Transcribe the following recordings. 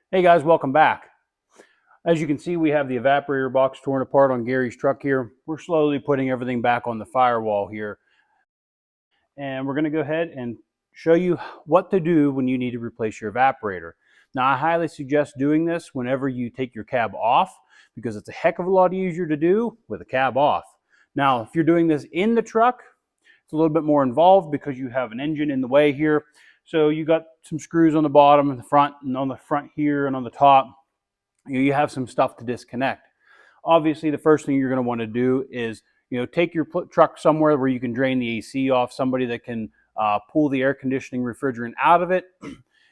Hey guys, welcome back. As you can see, we have the evaporator box torn apart on Gary's truck here. We're slowly putting everything back on the firewall here. And we're going to go ahead and show you what to do when you need to replace your evaporator. Now, I highly suggest doing this whenever you take your cab off because it's a heck of a lot easier to do with a cab off. Now, if you're doing this in the truck, it's a little bit more involved because you have an engine in the way here. So you got some screws on the bottom and the front, and on the front here and on the top, you have some stuff to disconnect. Obviously, the first thing you're going to want to do is take your truck somewhere where you can drain the AC off, somebody that can pull the air conditioning refrigerant out of it,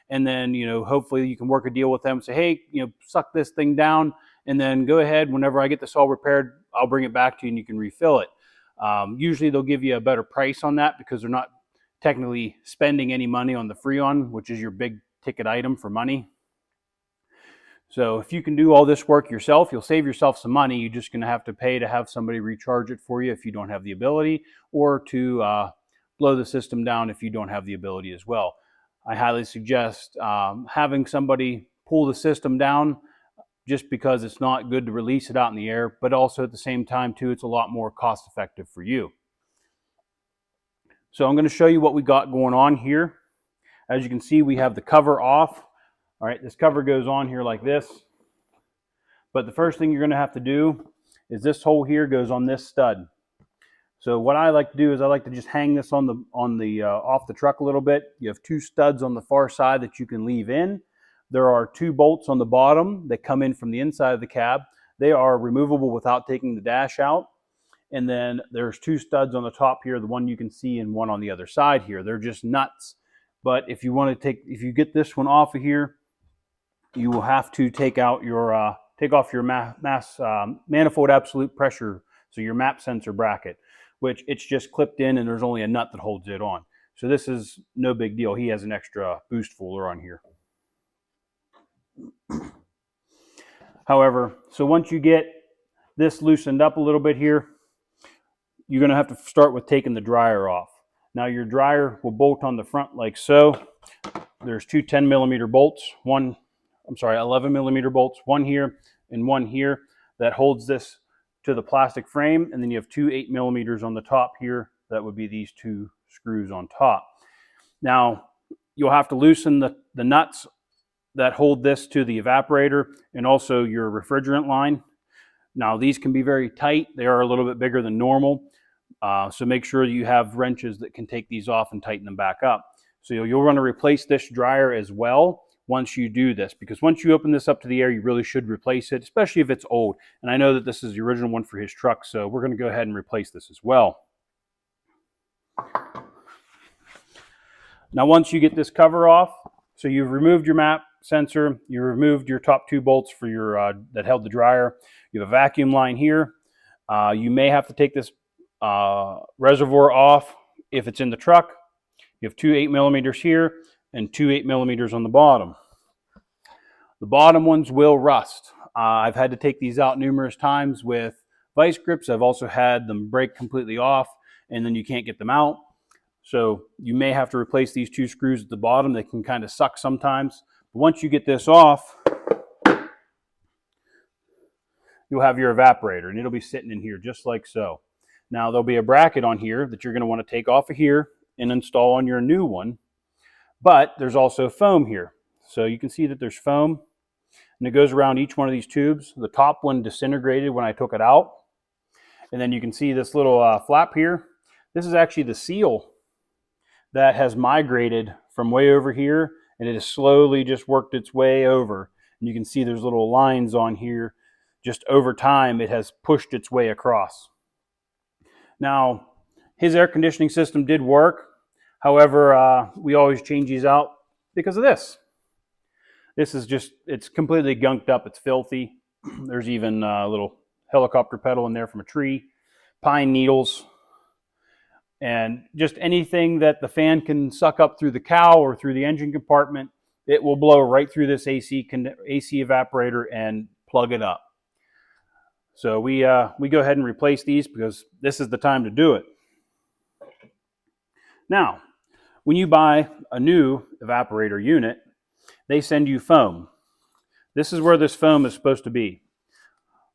and then hopefully you can work a deal with them. Say, hey, suck this thing down, and then go ahead. Whenever I get this all repaired, I'll bring it back to you and you can refill it. Usually they'll give you a better price on that because they're not technically spending any money on the Freon, which is your big ticket item for money. So if you can do all this work yourself, you'll save yourself some money. You're just going to have to pay to have somebody recharge it for you if you don't have the ability, or to blow the system down if you don't have the ability as well. I highly suggest having somebody pull the system down, just because it's not good to release it out in the air, but also at the same time too, it's a lot more cost effective for you. So I'm going to show you what we got going on here. As you can see, we have the cover off. All right, this cover goes on here like this. But the first thing you're going to have to do is this hole here goes on this stud. So what I like to do is I like to just hang this on the off the truck a little bit. You have two studs on the far side that you can leave in. There are two bolts on the bottom that come in from the inside of the cab. They are removable without taking the dash out. And then there's two studs on the top here, the one you can see and one on the other side here. They're just nuts. But if you get this one off of here, you will have to take off your manifold absolute pressure, so your MAP sensor bracket, which it's just clipped in and there's only a nut that holds it on. So this is no big deal. He has an extra boost fooler on here. However, so once you get this loosened up a little bit here, you're going to have to start with taking the dryer off. Now your dryer will bolt on the front like so. There's two 10 millimeter bolts, 11 millimeter bolts, one here and one here, that holds this to the plastic frame. And then you have two 8 millimeters on the top here. That would be these two screws on top. Now you'll have to loosen the nuts that hold this to the evaporator and also your refrigerant line. Now these can be very tight. They are a little bit bigger than normal. So make sure you have wrenches that can take these off and tighten them back up. So you'll want to replace this dryer as well once you do this, because once you open this up to the air, you really should replace it, especially if it's old. And I know that this is the original one for his truck, so we're going to go ahead and replace this as well. Now once you get this cover off, so you've removed your MAP sensor, you removed your top two bolts for your that held the dryer. You have a vacuum line here. You may have to take this reservoir off if it's in the truck. You have two 8 millimeters here and two 8 millimeters on the bottom. The bottom ones will rust. I've had to take these out numerous times with vice grips. I've also had them break completely off and then you can't get them out. So you may have to replace these two screws at the bottom. They can kind of suck sometimes. But once you get this off, you'll have your evaporator and it'll be sitting in here just like so. Now there'll be a bracket on here that you're going to want to take off of here and install on your new one. But there's also foam here. So you can see that there's foam and it goes around each one of these tubes. The top one disintegrated when I took it out. And then you can see this little flap here. This is actually the seal that has migrated from way over here, and it has slowly just worked its way over. And you can see there's little lines on here. Just over time, it has pushed its way across. Now, his air conditioning system did work. However, we always change these out because of this. This is just, it's completely gunked up. It's filthy. There's even a little helicopter pedal in there from a tree, pine needles, and just anything that the fan can suck up through the cowl or through the engine compartment, it will blow right through this AC evaporator and plug it up. So we go ahead and replace these because this is the time to do it. Now, when you buy a new evaporator unit, they send you foam. this is where this foam is supposed to be.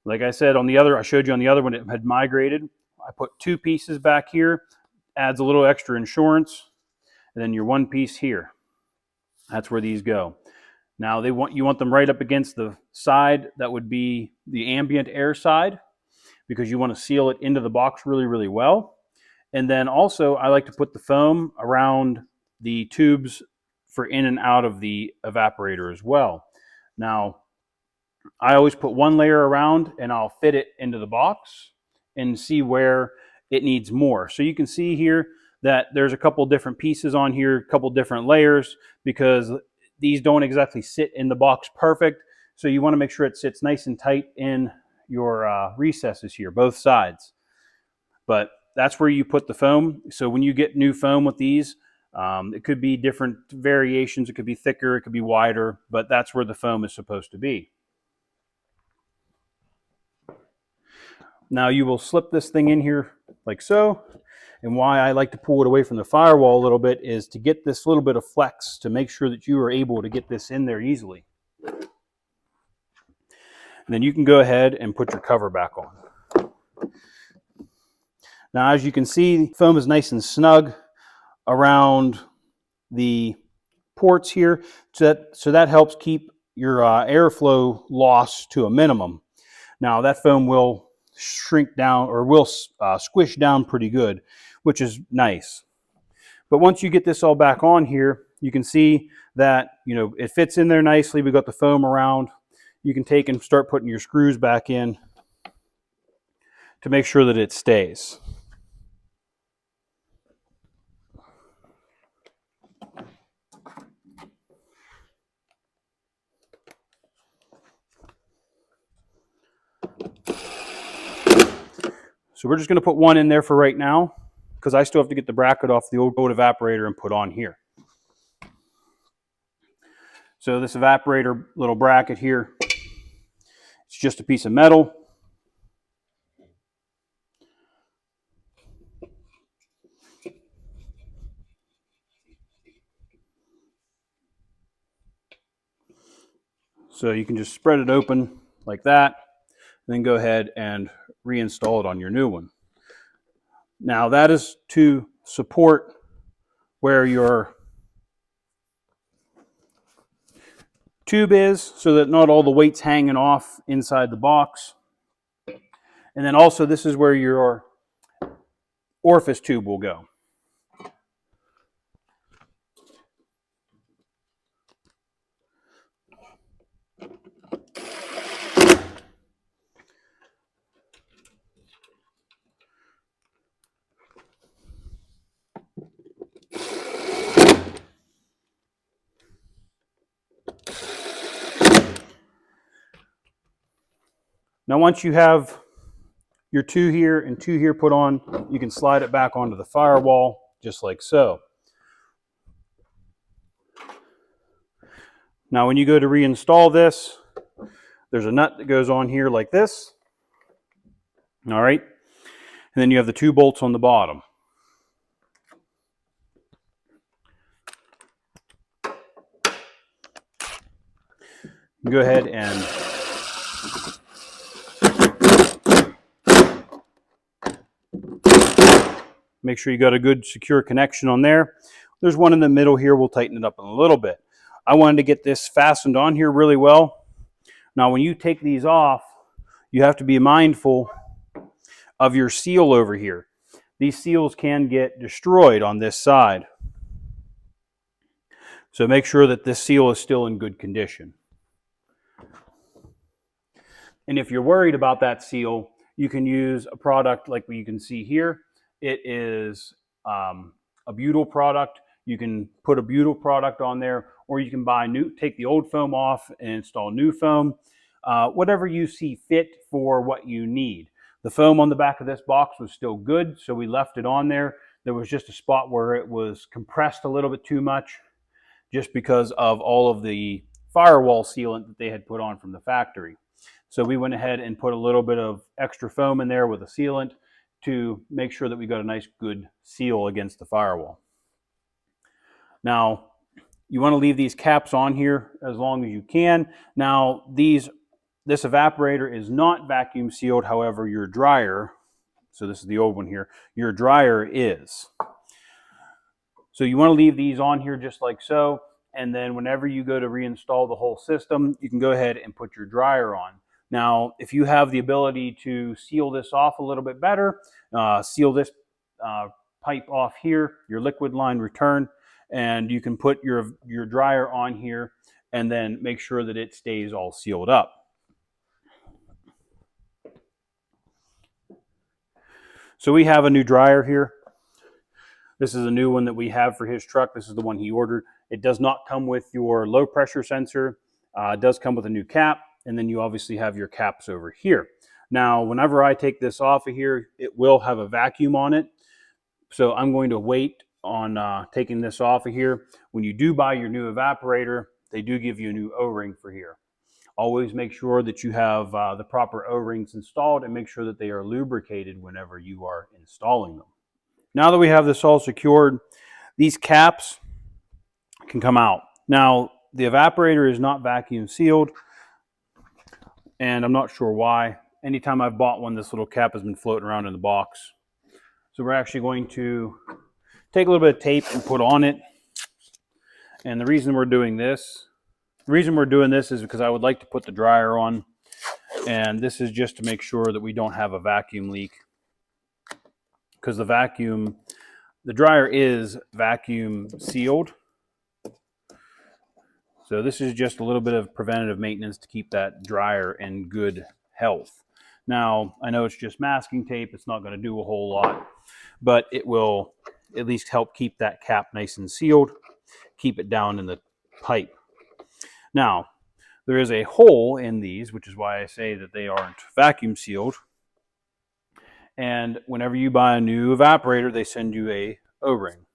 Like I said, on the other, I showed you on the other one, it had migrated. I put 2 pieces back here, adds a little extra insurance, and then your 1 piece here. That's where these go. Now you want them right up against the side that would be the ambient air side, because you want to seal it into the box really, really well. And then also I like to put the foam around the tubes for in and out of the evaporator as well. Now, I always put 1 layer around and I'll fit it into the box and see where it needs more. So you can see here that there's a couple different pieces on here, a couple different layers, because these don't exactly sit in the box perfect. So you want to make sure it sits nice and tight in your recesses here, both sides. But that's where you put the foam. So when you get new foam with these, it could be different variations. It could be thicker, it could be wider, but that's where the foam is supposed to be. Now you will slip this thing in here like so. And why I like to pull it away from the firewall a little bit is to get this little bit of flex to make sure that you are able to get this in there easily. And then you can go ahead and put your cover back on. Now, as you can see, the foam is nice and snug around the ports here. So that helps keep your airflow loss to a minimum. Now, that foam will shrink down, or will squish down pretty good, which is nice. But once you get this all back on here, you can see that, you know, it fits in there nicely. We got the foam around. You can take and start putting your screws back in to make sure that it stays. So we're just going to put 1 in there for right now, because I still have to get the bracket off the old evaporator and put on here. So this evaporator little bracket here, it's just a piece of metal. So you can just spread it open like that, and then go ahead and reinstall it on your new one. Now that is to support where your tube is, so that not all the weight's hanging off inside the box. And then also this is where your orifice tube will go. Now once you have your 2 here and 2 here put on, you can slide it back onto the firewall just like so. Now when you go to reinstall this, there's a nut that goes on here like this. All right. And then you have the 2 bolts on the bottom. Go ahead and make sure you got a good secure connection on there. There's one in the middle here. We'll tighten it up in a little bit. I wanted to get this fastened on here really well. Now when you take these off, you have to be mindful of your seal over here. These seals can get destroyed on this side. So make sure that this seal is still in good condition. And if you're worried about that seal, you can use a product like you can see here. It is a butyl product. You can put a butyl product on there, or you can take the old foam off and install new foam. Whatever you see fit for what you need. The foam on the back of this box was still good, so we left it on there. There was just a spot where it was compressed a little bit too much, just because of all of the firewall sealant that they had put on from the factory. So we went ahead and put a little bit of extra foam in there with a sealant to make sure that we got a nice good seal against the firewall. Now, You want to leave these caps on here as long as you can. Now, this evaporator is not vacuum sealed. However, your dryer, so this is the old one here, your dryer is. So you want to leave these on here just like so. And then whenever you go to reinstall the whole system, you can go ahead and put your dryer on. Now, if you have the ability to seal this off a little bit better, seal this pipe off here, your liquid line return, and you can put your dryer on here and then make sure that it stays all sealed up. So we have a new dryer here. This is a new one that we have for his truck. This is the one he ordered. It does not come with your low pressure sensor. It does come with a new cap, and then you obviously have your caps over here. Now, whenever I take this off of here, it will have a vacuum on it. So I'm going to wait on taking this off of here. When you do buy your new evaporator, they do give you a new O-ring for here. Always make sure that you have the proper O-rings installed and make sure that they are lubricated whenever you are installing them. Now that we have this all secured, these caps can come out. Now, the evaporator is not vacuum sealed, and I'm not sure why. Anytime I've bought one, this little cap has been floating around in the box. So we're actually going to take a little bit of tape and put on it. And the reason we're doing this is because I would like to put the dryer on. And this is just to make sure that we don't have a vacuum leak. Because the dryer is vacuum sealed. So this is just a little bit of preventative maintenance to keep that dryer in good health. Now, I know it's just masking tape. It's not going to do a whole lot, but it will at least help keep that cap nice and sealed, keep it down in the pipe. Now, there is a hole in these, which is why I say that they aren't vacuum sealed. And whenever you buy a new evaporator, they send you a O-ring.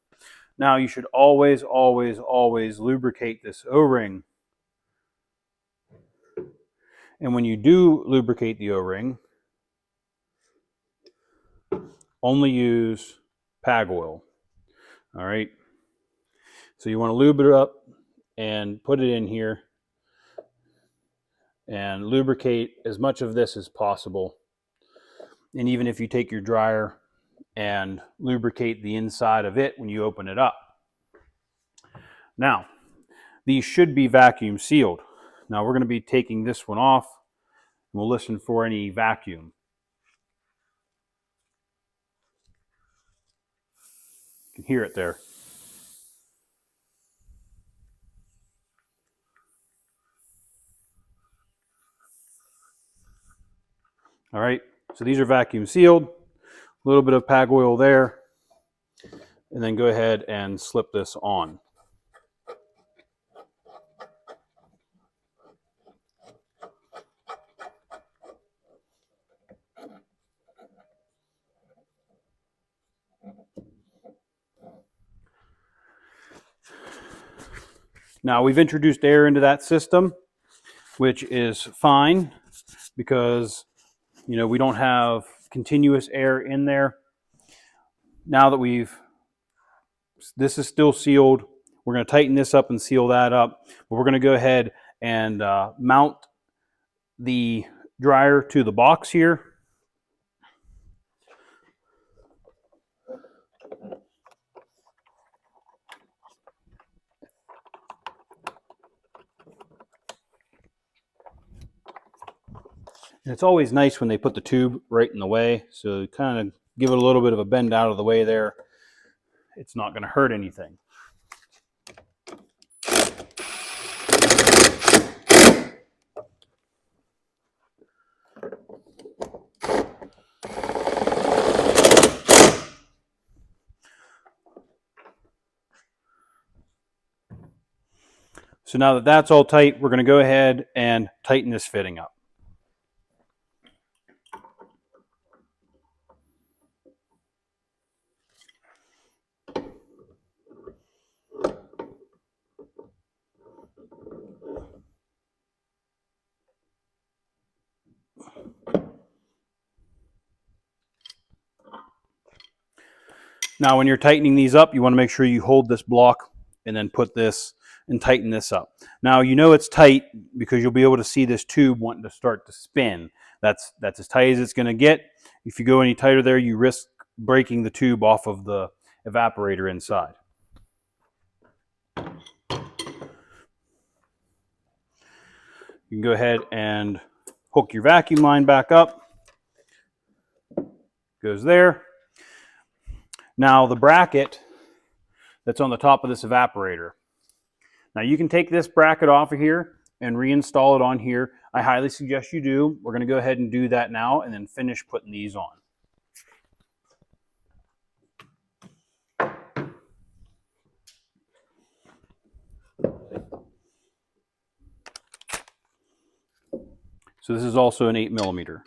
Now, you should always, always, always lubricate this O-ring. And when you do lubricate the O-ring, only use PAG oil. All right. So you want to lube it up and put it in here and lubricate as much of this as possible. And even if you take your dryer and lubricate the inside of it when you open it up. Now, these should be vacuum sealed. Now we're going to be taking this one off. And we'll listen for any vacuum. You can hear it there. All right, so these are vacuum sealed. A little bit of PAG oil there. And then go ahead and slip this on. Now we've introduced air into that system, which is fine because we don't have continuous air in there. Now that this is still sealed, we're going to tighten this up and seal that up. But we're going to go ahead and mount the dryer to the box here. And it's always nice when they put the tube right in the way, so kind of give it a little bit of a bend out of the way there. It's not going to hurt anything. So now that that's all tight, we're going to go ahead and tighten this fitting up. Now, when you're tightening these up, you want to make sure you hold this block and then put this and tighten this up. Now you know it's tight because you'll be able to see this tube wanting to start to spin. That's as tight as it's going to get. If you go any tighter there, you risk breaking the tube off of the evaporator inside. You can go ahead and hook your vacuum line back up. Goes there. Now the bracket that's on the top of this evaporator. Now you can take this bracket off of here and reinstall it on here. I highly suggest you do. We're going to go ahead and do that now and then finish putting these on. So this is also an 8mm.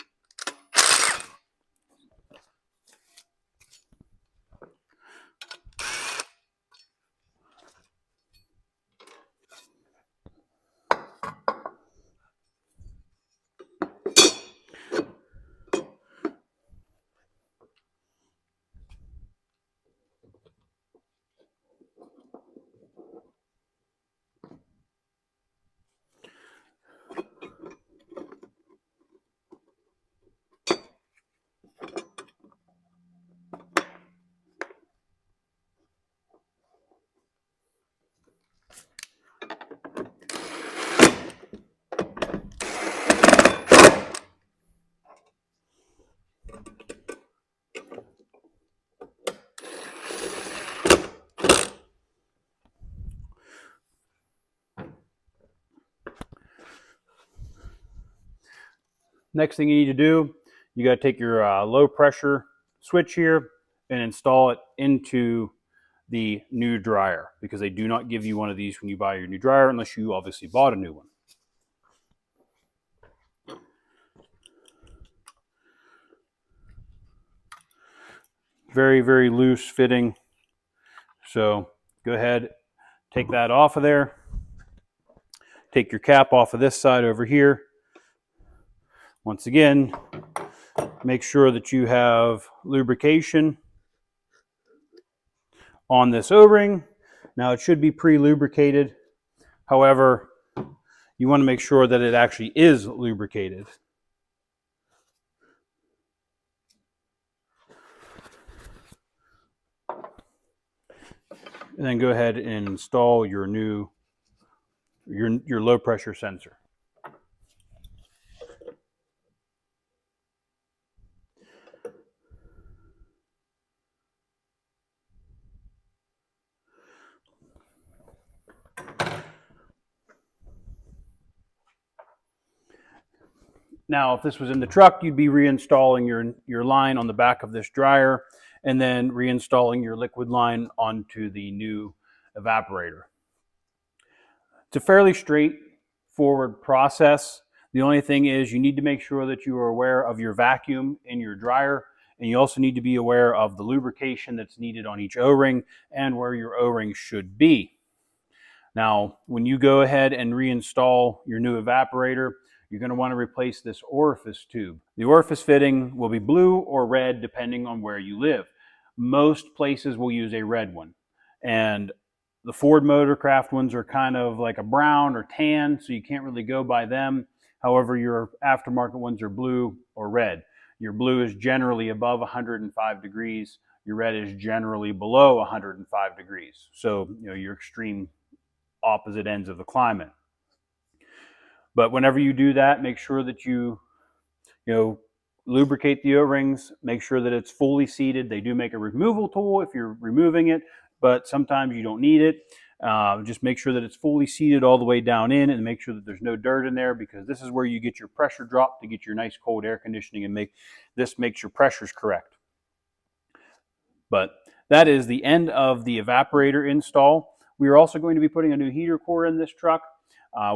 Next thing you need to do, you got to take your low pressure switch here and install it into the new dryer, because they do not give you one of these when you buy your new dryer unless you obviously bought a new one. Very, very loose fitting. So go ahead, take that off of there. Take your cap off of this side over here. Once again, make sure that you have lubrication on this O-ring. Now it should be pre-lubricated. However, you want to make sure that it actually is lubricated. And then go ahead and install your new your low pressure sensor. Now, if this was in the truck, you'd be reinstalling your line on the back of this dryer and then reinstalling your liquid line onto the new evaporator. It's a fairly straightforward process. The only thing is you need to make sure that you are aware of your vacuum in your dryer, and you also need to be aware of the lubrication that's needed on each O-ring and where your O-ring should be. Now, when you go ahead and reinstall your new evaporator, you're going to want to replace this orifice tube. The orifice fitting will be blue or red depending on where you live. Most places will use a red one, and the Ford Motorcraft ones are kind of like a brown or tan, so you can't really go by them. However, your aftermarket ones are blue or red. Your blue is generally above 105 degrees. Your red is generally below 105 degrees. So, your extreme opposite ends of the climate. But whenever you do that, make sure that you lubricate the O-rings, make sure that it's fully seated. They do make a removal tool if you're removing it, but sometimes you don't need it. Just make sure that it's fully seated all the way down in, and make sure that there's no dirt in there, because this is where you get your pressure drop to get your nice cold air conditioning, and makes your pressures correct. But that is the end of the evaporator install. We are also going to be putting a new heater core in this truck.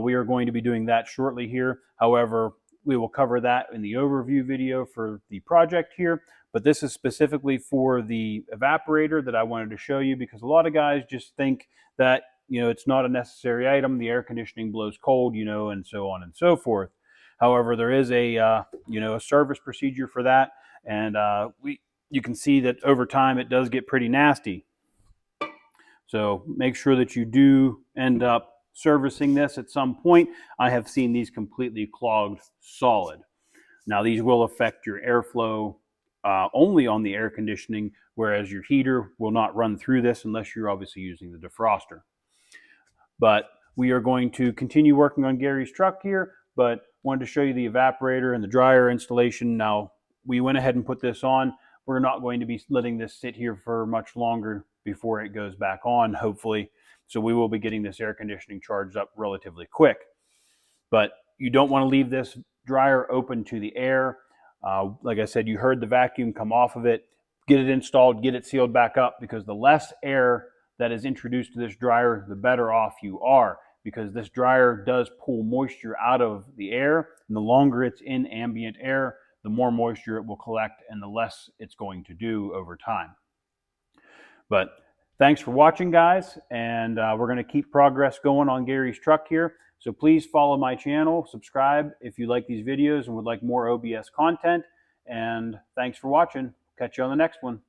We are going to be doing that shortly here. However, we will cover that in the overview video for the project here. But this is specifically for the evaporator that I wanted to show you, because a lot of guys just think that, it's not a necessary item. The air conditioning blows cold, and so on and so forth. However, there is a service procedure for that. And you can see that over time it does get pretty nasty. So make sure that you do end up servicing this at some point. I have seen these completely clogged solid. Now these will affect your airflow only on the air conditioning, whereas your heater will not run through this unless you're obviously using the defroster. But we are going to continue working on Gary's truck here, but wanted to show you the evaporator and the dryer installation. Now, we went ahead and put this on. We're not going to be letting this sit here for much longer before it goes back on, hopefully. So we will be getting this air conditioning charged up relatively quick. But you don't want to leave this dryer open to the air. Like I said, you heard the vacuum come off of it. Get it installed, get it sealed back up, because the less air that is introduced to this dryer, the better off you are, because this dryer does pull moisture out of the air, and the longer it's in ambient air, the more moisture it will collect and the less it's going to do over time. But thanks for watching, guys, and we're going to keep progress going on Gary's truck here. So please follow my channel, subscribe if you like these videos and would like more OBS content, and thanks for watching. Catch you on the next one.